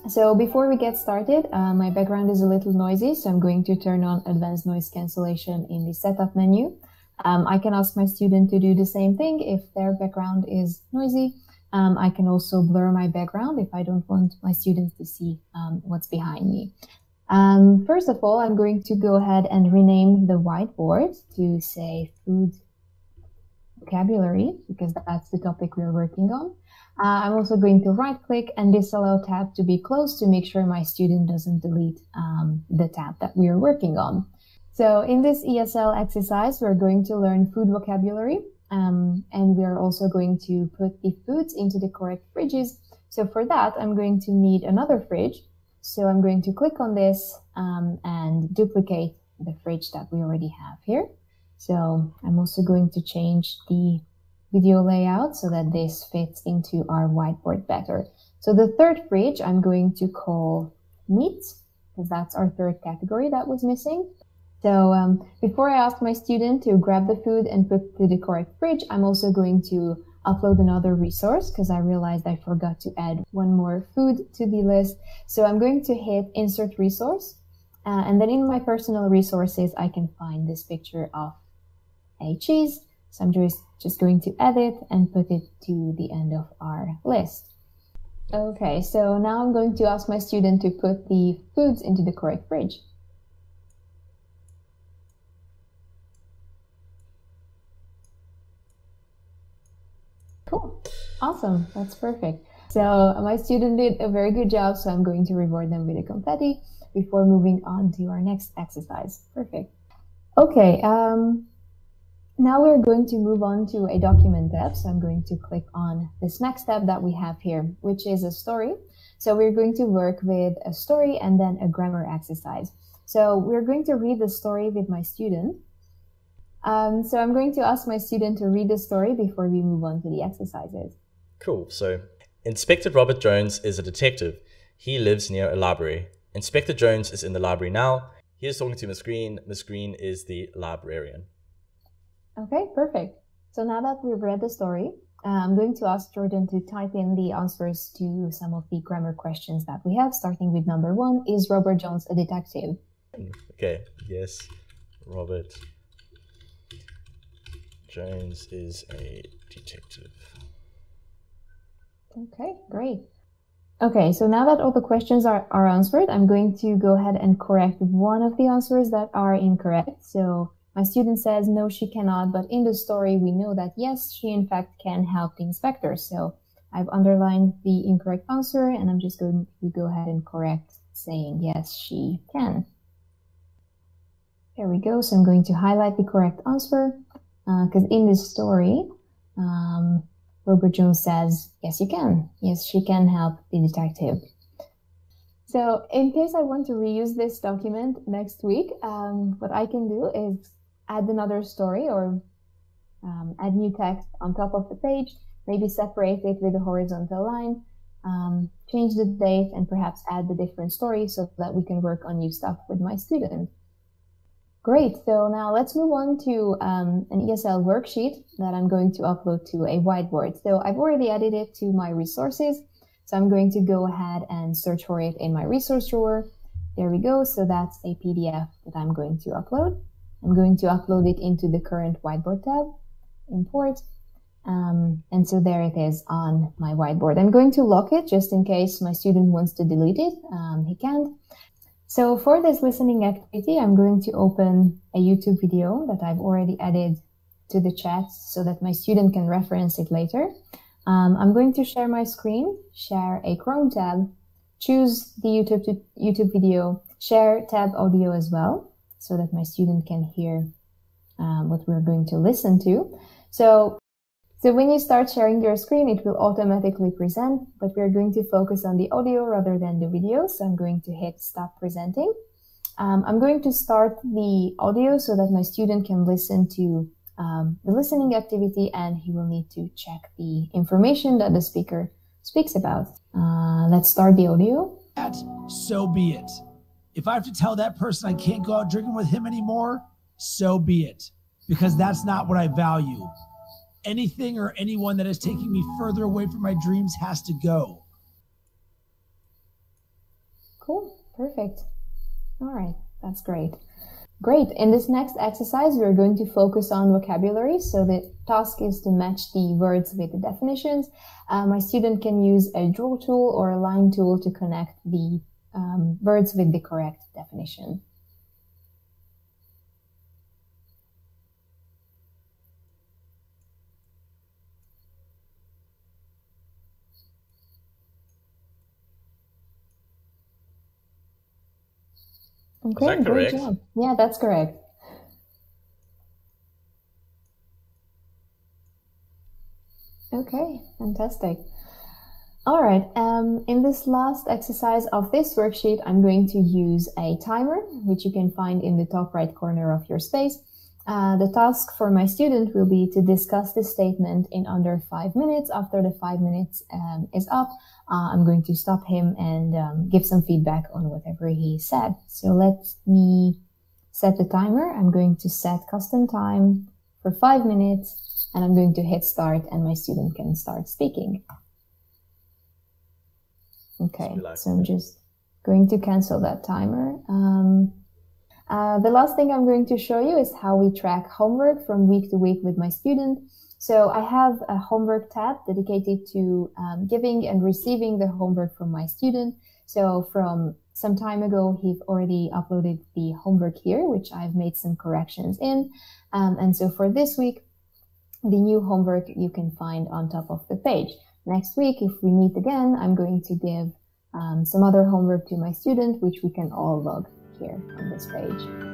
So before we get started, my background is a little noisy, so I'm going to turn on advanced noise cancellation in the setup menu. I can ask my student to do the same thing if their background is noisy. I can also blur my background if I don't want my students to see what's behind me. First of all, I'm going to go ahead and rename the whiteboard to say food vocabulary, because that's the topic we're working on. I'm also going to right click and disallow tab to be closed to make sure my student doesn't delete the tab that we're working on. So in this ESL exercise, we're going to learn food vocabulary, and we're also going to put the foods into the correct fridges. So for that, I'm going to need another fridge. So I'm going to click on this and duplicate the fridge that we already have here. So I'm also going to change the video layout so that this fits into our whiteboard better. So the third fridge I'm going to call meat, because that's our third category that was missing. So before I ask my student to grab the food and put to the correct fridge, I'm also going to upload another resource because I realized I forgot to add one more food to the list. So I'm going to hit insert resource, and then in my personal resources, I can find this picture of a cheese. So I'm just going to edit and put it to the end of our list. Okay, so now I'm going to ask my student to put the foods into the correct fridge. Cool, awesome, that's perfect. So my student did a very good job, so I'm going to reward them with a confetti before moving on to our next exercise. Perfect. Okay, now we're going to move on to a document tab. So I'm going to click on this next tab that we have here, which is a story. So we're going to work with a story and then a grammar exercise. So we're going to read the story with my student. So I'm going to ask my student to read the story before we move on to the exercises. Cool. So Inspector Robert Jones is a detective. He lives near a library. Inspector Jones is in the library now. He is talking to Miss Green. Miss Green is the librarian. Okay, perfect. So now that we've read the story, I'm going to ask Jordan to type in the answers to some of the grammar questions that we have, starting with number 1. Is Robert Jones a detective? Okay, yes, Robert Jones is a detective. Okay, great. Okay, so now that all the questions are answered, I'm going to go ahead and correct one of the answers that are incorrect. So my student says, no, she cannot, but in the story, we know that yes, she in fact can help the inspector. So I've underlined the incorrect answer, and I'm just going to go ahead and correct, saying yes, she can. There we go. So I'm going to highlight the correct answer, because in this story, Robert Jones says, yes, you can. Yes, she can help the detective. So in case I want to reuse this document next week, what I can do is add another story or add new text on top of the page, maybe separate it with a horizontal line, change the date, and perhaps add the different story so that we can work on new stuff with my student. Great, so now let's move on to an ESL worksheet that I'm going to upload to a whiteboard. So I've already added it to my resources, so I'm going to go ahead and search for it in my resource drawer. There we go, so that's a PDF that I'm going to upload. I'm going to upload it into the current whiteboard tab, import, and so there it is on my whiteboard. I'm going to lock it just in case my student wants to delete it. He can't. So for this listening activity, I'm going to open a YouTube video that I've already added to the chat so that my student can reference it later. I'm going to share my screen, share a Chrome tab, choose the YouTube video, share tab audio as well, so that my student can hear what we're going to listen to. So when you start sharing your screen, it will automatically present, but we're going to focus on the audio rather than the video. So I'm going to hit stop presenting. I'm going to start the audio so that my student can listen to the listening activity, and he will need to check the information that the speaker speaks about. Let's start the audio. So be it. If I have to tell that person I can't go out drinking with him anymore, so be it, because that's not what I value. Anything or anyone that is taking me further away from my dreams has to go. Perfect. All right, that's great. Great. In this next exercise, we're going to focus on vocabulary. So the task is to match the words with the definitions. My student can use a draw tool or a line tool to connect the words with the correct definition. Okay, Is that great correct? job. Yeah, that's correct. Okay, fantastic. All right, in this last exercise of this worksheet, I'm going to use a timer, which you can find in the top right corner of your space. The task for my student will be to discuss this statement in under 5 minutes. After the 5 minutes is up, I'm going to stop him and give some feedback on whatever he said. So let me set the timer. I'm going to set custom time for 5 minutes. And I'm going to hit start and my student can start speaking. Okay, so I'm just going to cancel that timer. The last thing I'm going to show you is how we track homework from week to week with my student. So I have a homework tab dedicated to giving and receiving the homework from my student. So from some time ago, he's already uploaded the homework here, which I've made some corrections in. And so for this week, the new homework you can find on top of the page. Next week, if we meet again, I'm going to give some other homework to my student, which we can all log here on this page.